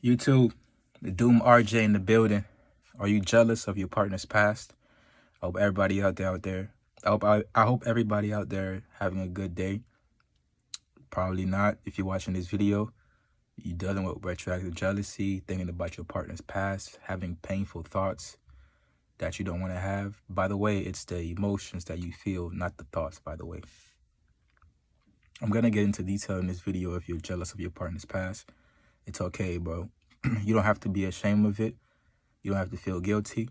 YouTube, the Doom RJ in the building. Are you jealous of your partner's past? I hope everybody out there. I hope everybody out there having a good day. Probably not. If you're watching this video, you're dealing with retroactive jealousy, thinking about your partner's past, having painful thoughts that you don't want to have. By the way, it's the emotions that you feel, not the thoughts, by the way. I'm going to get into detail in this video if you're jealous of your partner's past. It's okay, bro. You don't have to be ashamed of it. You don't have to feel guilty.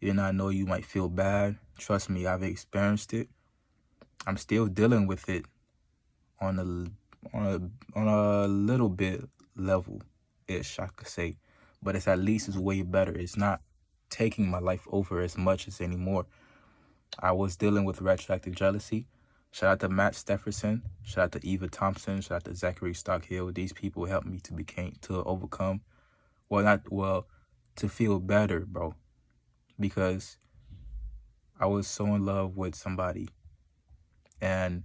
You and I know you might feel bad. Trust me, I've experienced it. I'm still dealing with it on a little bit level-ish, I could say. But it's at least way better. It's not taking my life over as much as anymore. I was dealing with retroactive jealousy. Shout out to Matt Stefferson. Shout out to Eva Thompson. Shout out to Zachary Stockhill. These people helped me to overcome. To feel better, bro. Because I was so in love with somebody, and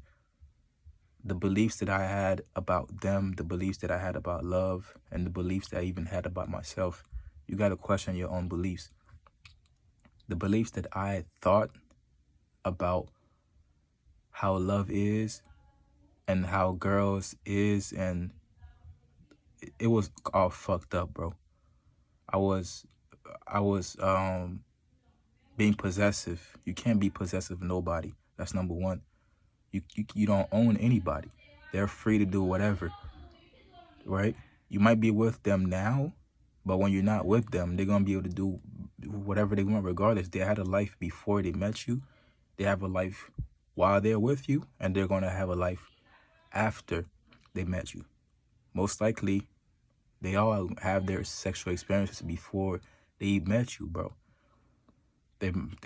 the beliefs that I had about them, the beliefs that I had about love, and the beliefs that I even had about myself, you got to question your own beliefs. The beliefs that I thought about how love is and how girls is, and it was all fucked up, bro. I was being possessive. You can't be possessive of nobody. That's number one. You don't own anybody. They're free to do whatever, right? You might be with them now, but when you're not with them, they're going to be able to do whatever they want regardless. They had a life before they met you. They have a life while they're with you, and they're going to have a life after they met you. Most likely, they all have their sexual experiences before they met you, bro.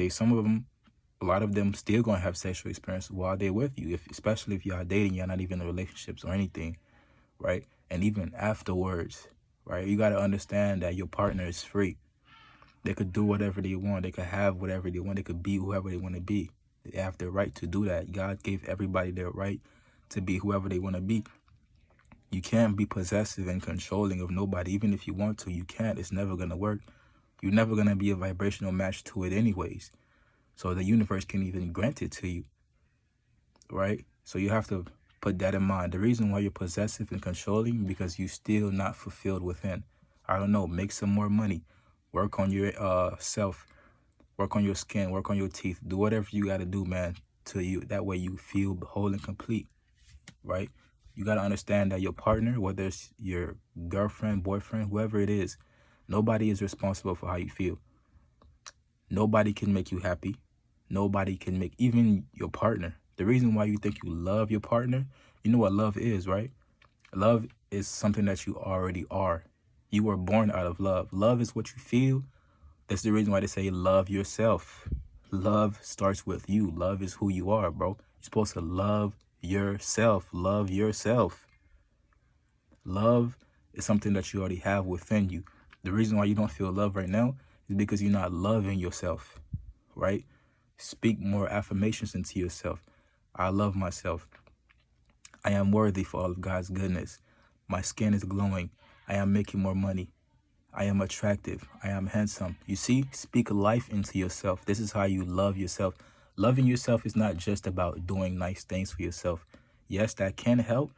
Some of them, a lot of them still gonna have sexual experiences while they're with you, especially if y'all dating, y'all not even in relationships or anything, right? And even afterwards, right? You gotta understand that your partner is free. They could do whatever they want. They could have whatever they want. They could be whoever they want to be. They have the right to do that. God gave everybody their right to be whoever they want to be. You can't be possessive and controlling of nobody. Even if you want to, you can't. It's never gonna work. You're never gonna be a vibrational match to it anyways. So the universe can even grant it to you, right? So you have to put that in mind. The reason why you're possessive and controlling, because you're still not fulfilled within. I don't know, make some more money. Work on your self. Work on your skin. Work on your teeth. Do whatever you got to do, man, to you. That way you feel whole and complete, right? You got to understand that your partner, whether it's your girlfriend, boyfriend, whoever it is, nobody is responsible for how you feel. Nobody can make you happy. Nobody can make, even your partner. The reason why you think you love your partner, you know what love is, right? Love is something that you already are. You were born out of love. Love is what you feel. That's the reason why they say love yourself. Love starts with you. Love is who you are, bro. You're supposed to love yourself. Love yourself. Love is something that you already have within you. The reason why you don't feel love right now is because you're not loving yourself, right? Speak more affirmations into yourself. I love myself. I am worthy for all of God's goodness. My skin is glowing. I am making more money. I am attractive. I am handsome. You see, speak life into yourself. This is how you love yourself. Loving yourself is not just about doing nice things for yourself. Yes, that can help,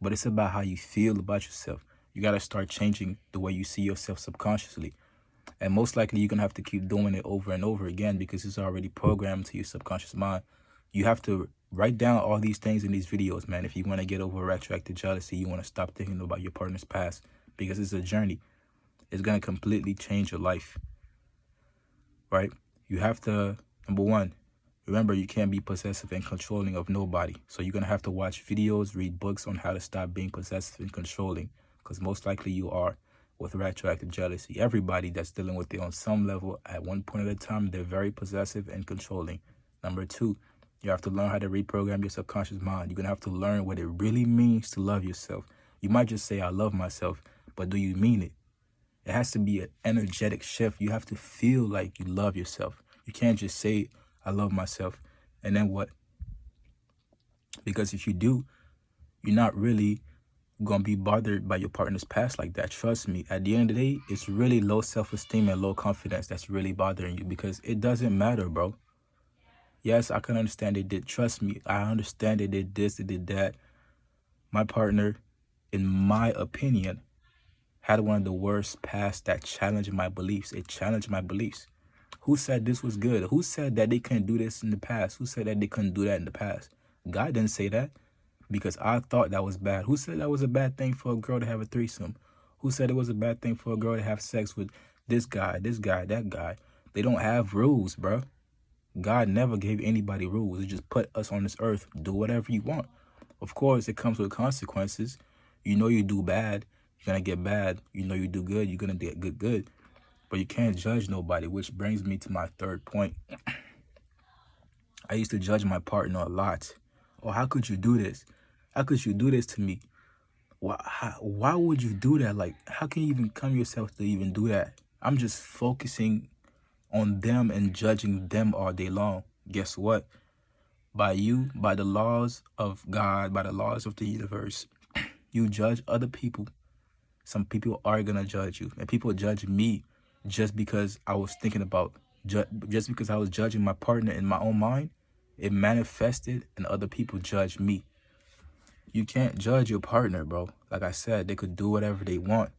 but it's about how you feel about yourself. You got to start changing the way you see yourself subconsciously. And most likely you're going to have to keep doing it over and over again because it's already programmed to your subconscious mind. You have to write down all these things in these videos, man. If you want to get over retroactive jealousy, you want to stop thinking about your partner's past, because it's a journey. It's going to completely change your life, right? You have to, number one, remember you can't be possessive and controlling of nobody. So you're going to have to watch videos, read books on how to stop being possessive and controlling, because most likely you are with retroactive jealousy. Everybody that's dealing with it on some level at one point at a time, they're very possessive and controlling. Number two, you have to learn how to reprogram your subconscious mind. You're going to have to learn what it really means to love yourself. You might just say, I love myself, but do you mean it? It has to be an energetic shift. You have to feel like you love yourself. You can't just say, I love myself, and then what? Because if you do, you're not really You're going to be bothered by your partner's past like that. Trust me. At the end of the day, it's really low self-esteem and low confidence that's really bothering you, because it doesn't matter, bro. Yes, I can understand they did. Trust me. I understand they did this, they did that. My partner, in my opinion, had one of the worst pasts that challenged my beliefs. It challenged my beliefs. Who said this was good? Who said that they couldn't do this in the past? Who said that they couldn't do that in the past? God didn't say that, because I thought that was bad. Who said that was a bad thing for a girl to have a threesome? Who said it was a bad thing for a girl to have sex with this guy, that guy? They don't have rules, bro. God never gave anybody rules. He just put us on this earth. Do whatever you want. Of course, it comes with consequences. You know you do bad, you're going to get bad. You know you do good, you're going to get good. But you can't judge nobody, which brings me to my third point. I used to judge my partner a lot. Oh, how could you do this? How could you do this to me? Why would you do that? Like, how can you even come yourself to even do that? I'm just focusing on them and judging them all day long. Guess what? By the laws of God, by the laws of the universe, you judge other people. Some people are going to judge you. And people judge me just because I was thinking about, just because I was judging my partner in my own mind. It manifested and other people judge me. You can't judge your partner, bro. Like I said, they could do whatever they want.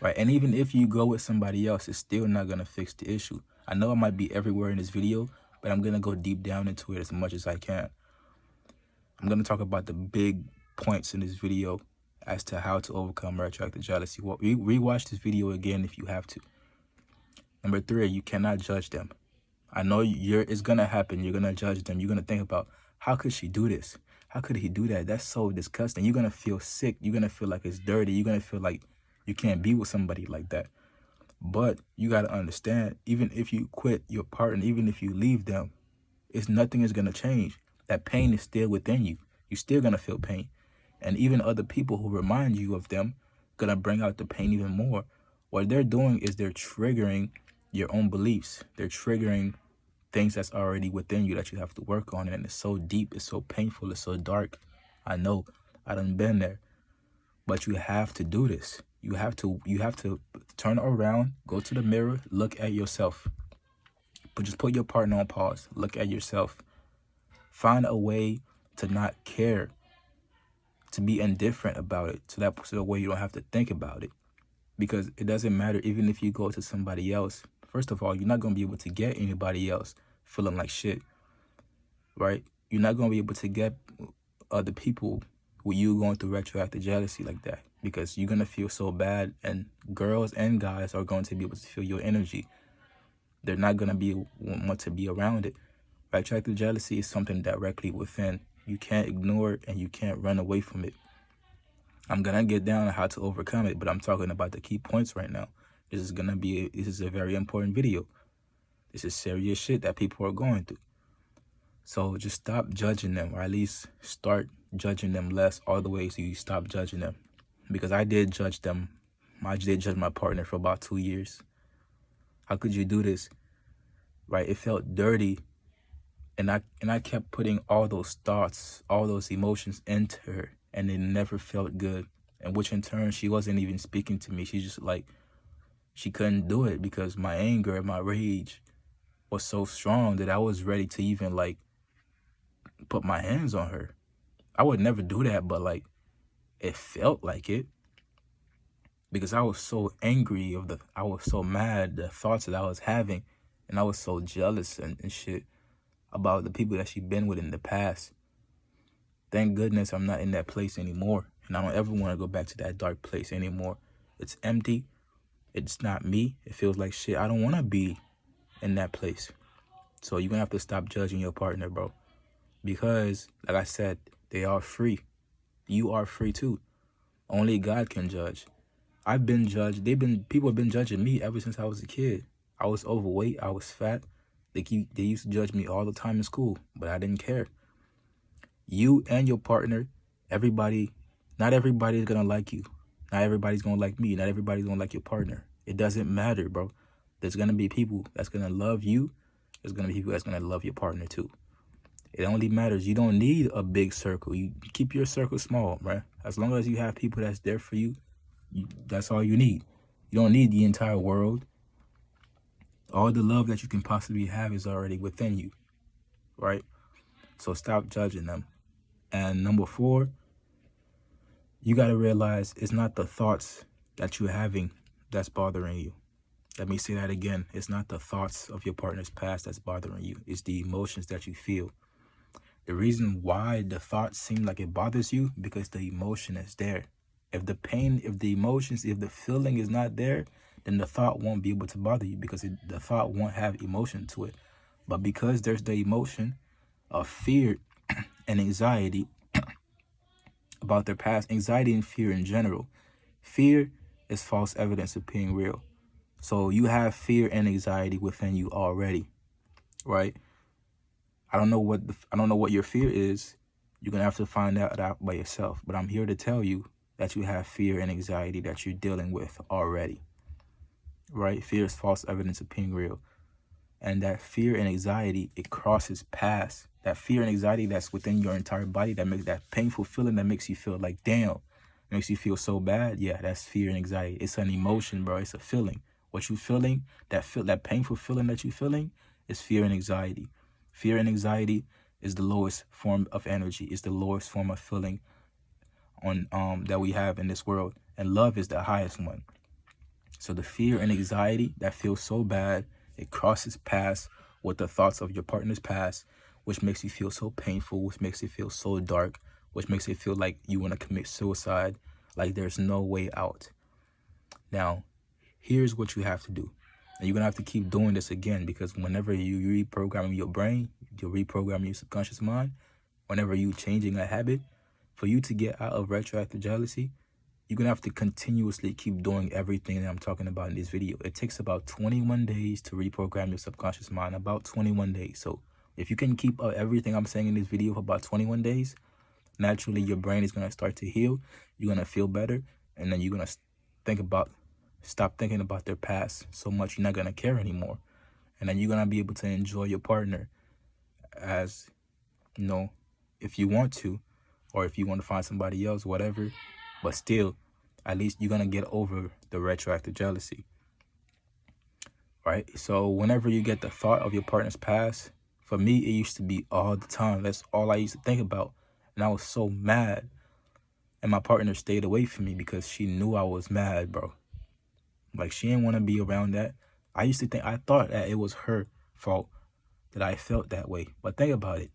Right? And even if you go with somebody else, it's still not going to fix the issue. I know I might be everywhere in this video, but I'm going to go deep down into it as much as I can. I'm going to talk about the big points in this video as to how to overcome retroactive jealousy. Well, rewatch this video again if you have to. Number 3, you cannot judge them. I know it's going to happen. You're going to judge them. You're going to think about, how could she do this? How could he do that? That's so disgusting. You're going to feel sick. You're going to feel like it's dirty. You're going to feel like you can't be with somebody like that. But you got to understand, even if you quit your partner, even if you leave them, nothing is going to change. That pain is still within you. You're still going to feel pain. And even other people who remind you of them going to bring out the pain even more. What they're doing is they're triggering your own beliefs. They're triggering things that's already within you that you have to work on. And it's so deep. It's so painful. It's so dark. I know. I done been there. But you have to do this. You have to turn around, go to the mirror, look at yourself. But just put your partner on pause. Look at yourself. Find a way to not care, to be indifferent about it, so that way you don't have to think about it. Because it doesn't matter, even if you go to somebody else. First of all, you're not going to be able to get anybody else feeling like shit, right? You're not going to be able to get other people with you going through retroactive jealousy like that, because you're going to feel so bad, and girls and guys are going to be able to feel your energy. They're not going to want to be around it. Retroactive jealousy is something directly within. You can't ignore it and you can't run away from it. I'm going to get down on how to overcome it, but I'm talking about the key points right now. This is a very important video. This is serious shit that people are going through. So just stop judging them, or at least start judging them less all the way so you stop judging them. Because I did judge them. I did judge my partner for about 2 years. How could you do this? Right? It felt dirty. And I kept putting all those thoughts, all those emotions into her, and it never felt good. And which in turn, she wasn't even speaking to me. She just she couldn't do it, because my anger and my rage was so strong that I was ready to even put my hands on her. I would never do that, but it felt like it, because I was so angry I was so mad, the thoughts that I was having, and I was so jealous and shit about the people that she'd been with in the past. Thank goodness I'm not in that place anymore, and I don't ever want to go back to that dark place anymore. It's empty. It's not me. It feels like shit. I don't want to be in that place. So you're going to have to stop judging your partner, bro. Because, like I said, they are free. You are free too. Only God can judge. I've been judged. People have been judging me ever since I was a kid. I was overweight. I was fat. They used to judge me all the time in school, but I didn't care. You and your partner, not everybody is going to like you. Not everybody's going to like me. Not everybody's going to like your partner. It doesn't matter, bro. There's going to be people that's going to love you. There's going to be people that's going to love your partner too. It only matters. You don't need a big circle. You keep your circle small, right? As long as you have people that's there for you, that's all you need. You don't need the entire world. All the love that you can possibly have is already within you, right? So stop judging them. And number 4, you got to realize it's not the thoughts that you're having that's bothering you. Let me say that again. It's not the thoughts of your partner's past that's bothering you. It's the emotions that you feel. The reason why the thoughts seem like it bothers you, because the emotion is there. If the pain, if the emotions, if the feeling is not there, then the thought won't be able to bother you, because the thought won't have emotion to it. But because there's the emotion of fear and anxiety about their past, anxiety and fear in general, fear is false evidence of being real. So you have fear and anxiety within you already, right? I don't know what your fear is. You're gonna have to find out by yourself. But I'm here to tell you that you have fear and anxiety that you're dealing with already, right? Fear is false evidence of being real. And that fear and anxiety, it crosses past that fear and anxiety that's within your entire body, that makes that painful feeling that makes you feel like, damn, makes you feel so bad. Yeah, that's fear and anxiety. It's an emotion, bro. It's a feeling. What you feeling, that painful feeling that you feeling, is fear and anxiety. Fear and anxiety is the lowest form of energy. It's the lowest form of feeling on that we have in this world. And love is the highest one. So the fear and anxiety that feels so bad, it crosses past with the thoughts of your partner's past, which makes you feel so painful, which makes it feel so dark, which makes it feel like you want to commit suicide, like there's no way out. Now, here's what you have to do. And you're going to have to keep doing this again, because whenever you reprogram your brain, you're reprogramming your subconscious mind, whenever you're changing a habit, for you to get out of retroactive jealousy, you're going to have to continuously keep doing everything that I'm talking about in this video. It takes about 21 days to reprogram your subconscious mind, about 21 days. So if you can keep up everything I'm saying in this video for about 21 days, naturally your brain is going to start to heal. You're going to feel better. And then you're going to stop thinking about their past so much. You're not going to care anymore. And then you're going to be able to enjoy your partner as, if you want to, or if you want to find somebody else, whatever. But still, at least you're going to get over the retroactive jealousy, right? So whenever you get the thought of your partner's past, for me, it used to be all the time. That's all I used to think about. And I was so mad. And my partner stayed away from me because she knew I was mad, bro. Like, she didn't want to be around that. I thought that it was her fault that I felt that way. But think about it.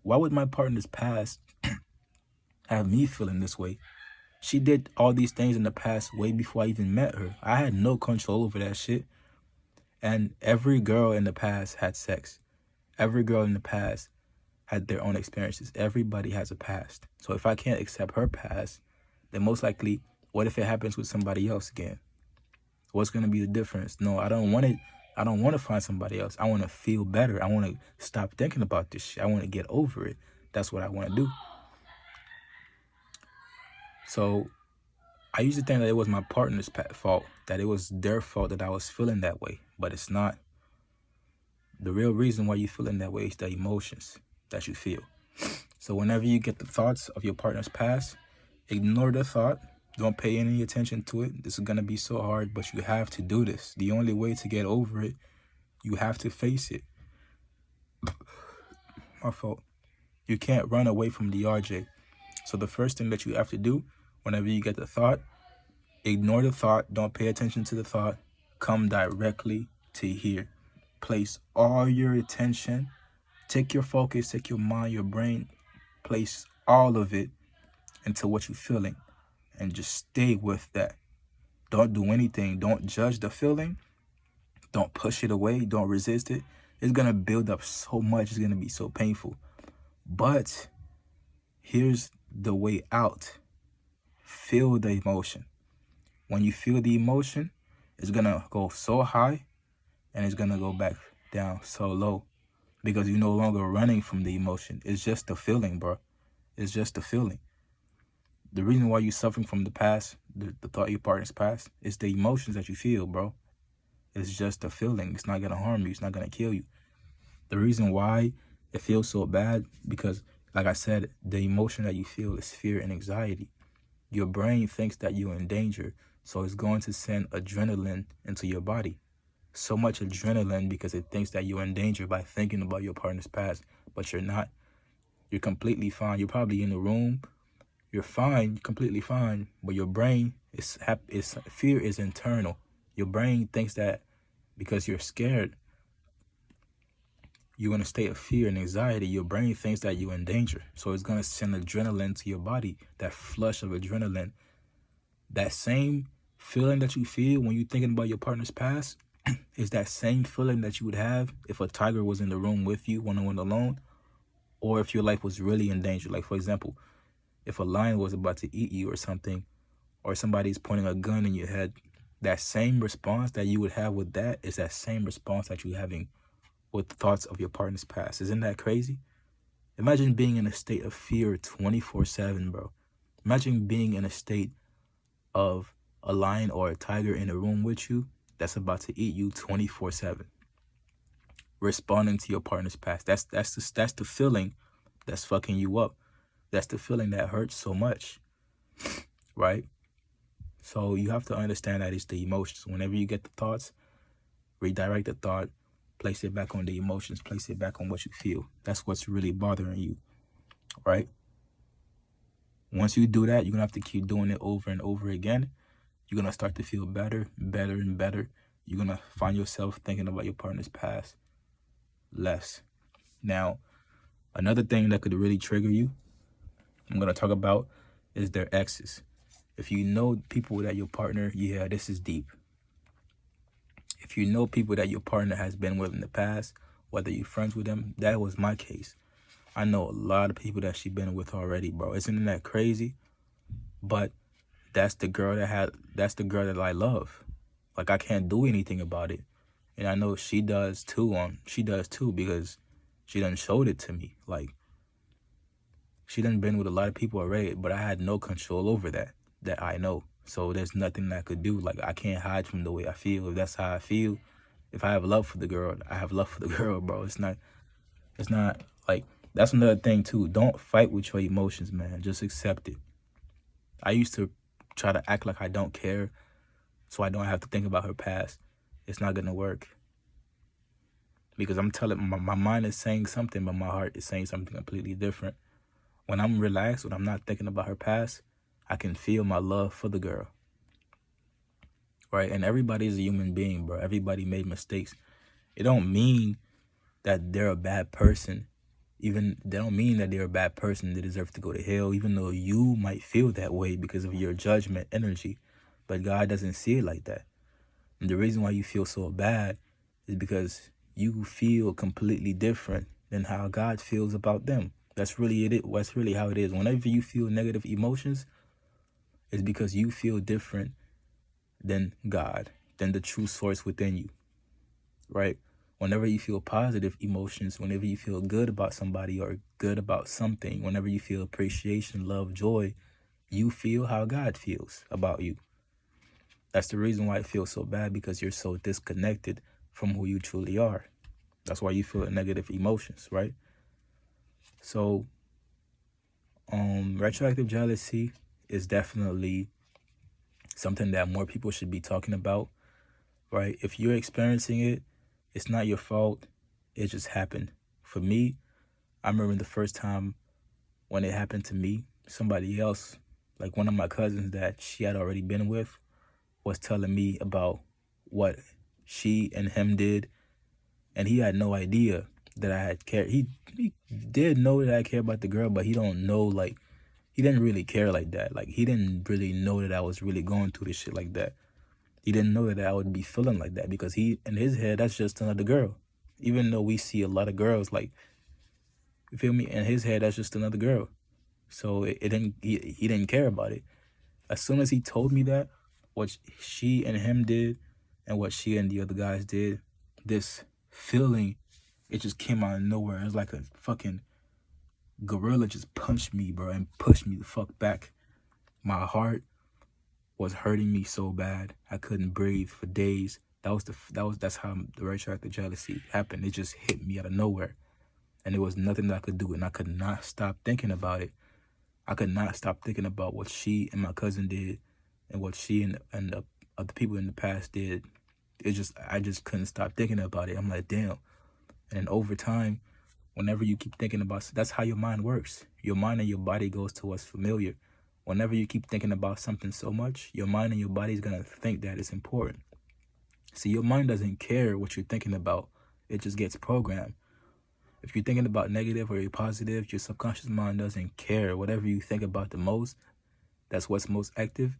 Why would my partner's past have me feeling this way? She did all these things in the past way before I even met her. I had no control over that shit. And every girl in the past had sex. Every girl in the past had their own experiences. Everybody has a past. So if I can't accept her past, then most likely, what if it happens with somebody else again? What's going to be the difference? No, I don't want it. I don't want to find somebody else. I want to feel better. I want to stop thinking about this shit. I want to get over it. That's what I want to do. So I used to think that it was my partner's fault, that it was their fault that I was feeling that way, but it's not. The real reason why you're feeling that way is the emotions that you feel. So whenever you get the thoughts of your partner's past, ignore the thought. Don't pay any attention to it. This is going to be so hard, but you have to do this. The only way to get over it, you have to face it. My fault. You can't run away from the RJ. So the first thing that you have to do, whenever you get the thought, ignore the thought. Don't pay attention to the thought. Come directly to here. Place all your attention. Take your focus, take your mind, your brain. Place all of it into what you're feeling. And just stay with that. Don't do anything. Don't judge the feeling. Don't push it away. Don't resist it. It's going to build up so much. It's going to be so painful. But here's the way out. Feel the emotion. When you feel the emotion, it's going to go so high and it's going to go back down so low, because you're no longer running from the emotion. It's just a feeling, bro. It's just a feeling. The reason why you're suffering from the past, the thought of your partner's past, is the emotions that you feel, bro. It's just a feeling. It's not going to harm you. It's not going to kill you. The reason why It feels so bad because, like I said, the emotion that you feel is fear and anxiety. Your brain thinks that you're in danger, so it's going to send adrenaline into your body. So much adrenaline because it thinks that you're in danger by thinking about your partner's past, but you're not. You're completely fine. You're probably in the room. You're fine, completely fine, but your brain is fear is internal. Your brain thinks that because you're scared, you're in a state of fear and anxiety. Your brain thinks that you're in danger, so it's gonna send adrenaline to your body. That flush of adrenaline, that same feeling that you feel when you're thinking about your partner's past, is that same feeling that you would have if a tiger was in the room with you, one-on-one alone, or if your life was really in danger. Like, for example, if a lion was about to eat you or something, or somebody's pointing a gun in your head, that same response that you would have with that is that same response that you're having with thoughts of your partner's past. Isn't that crazy? Imagine being in a state of fear 24/7, bro. Imagine being in a state of a lion or a tiger in a room with you that's about to eat you 24/7. Responding to your partner's past. That's the feeling that's fucking you up. That's the feeling that hurts so much, right? So you have to understand that it's the emotions. Whenever you get the thoughts, redirect the thought, place it back on the emotions, place it back on what you feel. That's what's really bothering you, right? Once you do that, you're gonna have to keep doing it over and over again. You're gonna start to feel better, better, and better. You're gonna find yourself thinking about your partner's past less. Now, another thing that could really trigger you, I'm gonna talk about, is their exes. If you know people that your partner, yeah, this is deep. If you know people that your partner has been with in the past, whether you're friends with them, that was my case. I know a lot of people that she's been with already, bro. Isn't that crazy? But that's the girl that I love. Like, I can't do anything about it. And I know she does too, because she done showed it to me. Like, she done been with a lot of people already, but I had no control over that I know. So there's nothing I could do. Like, I can't hide from the way I feel. If that's how I feel, if I have love for the girl, I have love for the girl, bro. It's not like, that's another thing too. Don't fight with your emotions, man. Just accept it. I used to try to act like I don't care so I don't have to think about her past. It's not gonna work. Because I'm telling, my mind is saying something, but my heart is saying something completely different. When I'm relaxed, when I'm not thinking about her past, I can feel my love for the girl. Right? And everybody is a human being, bro. Everybody made mistakes. It don't mean that they're a bad person. They don't mean that they're a bad person. They deserve to go to hell, even though you might feel that way because of your judgment energy. But God doesn't see it like that. And the reason why you feel so bad is because you feel completely different than how God feels about them. That's really it. That's really how it is. Whenever you feel negative emotions, it's because you feel different than God, than the true source within you, right? Whenever you feel positive emotions, whenever you feel good about somebody or good about something, whenever you feel appreciation, love, joy, you feel how God feels about you. That's the reason why it feels so bad, because you're so disconnected from who you truly are. That's why you feel negative emotions, right? So, retroactive jealousy is definitely something that more people should be talking about, right? If you're experiencing it, it's not your fault. It just happened. For me, I remember the first time when it happened to me, somebody else, like one of my cousins that she had already been with, was telling me about what she and him did, and he had no idea that I had cared. He did know that I care about the girl, but he don't know, like, he didn't really care like that. Like, he didn't really know that I was really going through this shit like that. He didn't know that I would be feeling like that, because he, in his head, that's just another girl. Even though we see a lot of girls, like, you feel me? In his head, that's just another girl. So it didn't. He didn't care about it. As soon as he told me that, what she and him did, and what she and the other guys did, this feeling, it just came out of nowhere. It was like a fucking gorilla just punched me, bro, and pushed me the fuck back. My heart was hurting me so bad I couldn't breathe for days. That's how the retroactive jealousy happened. It just hit me out of nowhere. And there was nothing that I could do, and I could not stop thinking about it. I could not stop thinking about what she and my cousin did, and what she and the other people in the past did. I just couldn't stop thinking about it. I'm like, damn. And then over time, whenever you keep thinking about, that's how your mind works. Your mind and your body goes to what's familiar. Whenever you keep thinking about something so much, your mind and your body is gonna think that it's important. See, your mind doesn't care what you're thinking about. It just gets programmed. If you're thinking about negative or you're positive, your subconscious mind doesn't care. Whatever you think about the most, that's what's most active.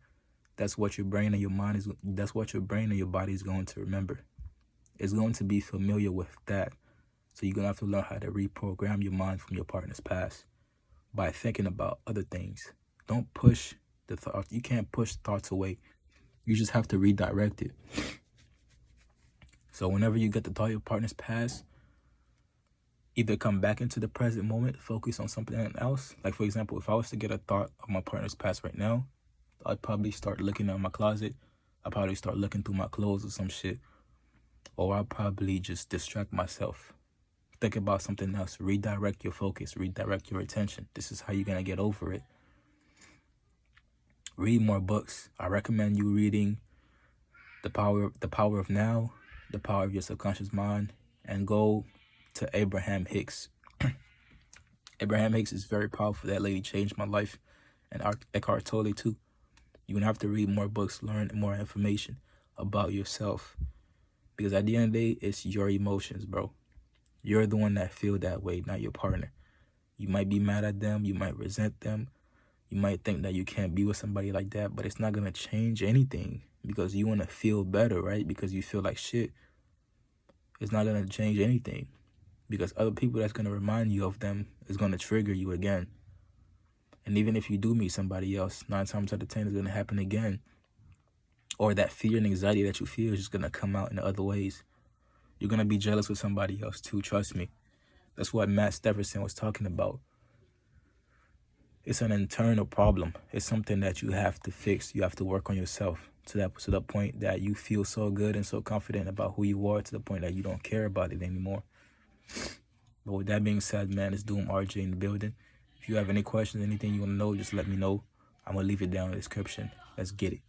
That's what your brain and your mind is. That's what your brain and your body is going to remember. It's going to be familiar with that. So you're gonna have to learn how to reprogram your mind from your partner's past by thinking about other things. Don't push the thought. You can't push thoughts away. You just have to redirect it. So whenever you get the thought of your partner's past, either come back into the present moment, focus on something else. Like, for example, if I was to get a thought of my partner's past right now, I'd probably start looking at my closet. I'd probably start looking through my clothes or some shit. Or I'll probably just distract myself. Think about something else. Redirect your focus. Redirect your attention. This is how you're going to get over it. Read more books. I recommend you reading The Power of Now, The Power of Your Subconscious Mind, and go to Abraham Hicks. Abraham Hicks is very powerful. That lady changed my life. And Eckhart Tolle too. You're going to have to read more books, learn more information about yourself. Because at the end of the day, it's your emotions, bro. You're the one that feel that way, not your partner. You might be mad at them. You might resent them. You might think that you can't be with somebody like that, but it's not going to change anything because you want to feel better, right? Because you feel like shit. It's not going to change anything because other people that's going to remind you of them is going to trigger you again. And even if you do meet somebody else, 9 times out of 10 is going to happen again. Or that fear and anxiety that you feel is just going to come out in other ways. You're going to be jealous with somebody else too, trust me. That's what Matt Stefferson was talking about. It's an internal problem. It's something that you have to fix. You have to work on yourself to the point that you feel so good and so confident about who you are to the point that you don't care about it anymore. But with that being said, man, it's Doom RJ in the building. If you have any questions, anything you want to know, just let me know. I'm going to leave it down in the description. Let's get it.